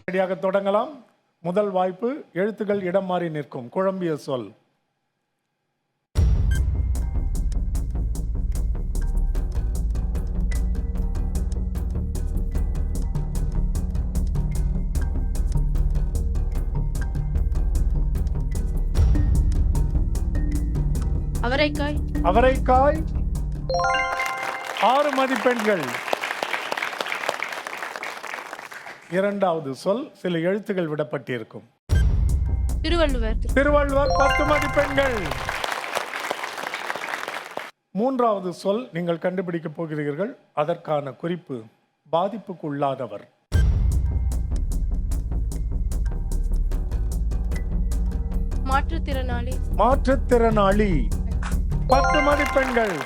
ரெடியாக தொடங்கலாம். முதல் வாய்ப்பு. எழுத்துக்கள் இடம் மாறி நிற்கும். குழம்பிய சொல். அவரைக்காய். அவரைக்காய். 6 மதிப்பெண்கள். இரண்டாவது சொல் சில எழுத்துக்கள் விடப்பட்டிருக்கும். திருவள்ளுவர். திருவள்ளுவர். 10 மதிப்பெண்கள். மூன்றாவது சொல் நீங்கள் கண்டுபிடிக்க போகிறீர்கள். அதற்கான குறிப்பு பாதிப்புக்கு உள்ளாதவர். மாற்றுத்திறனாளி. மாற்றுத்திறனாளி. 10 மதிப்பெண்கள்.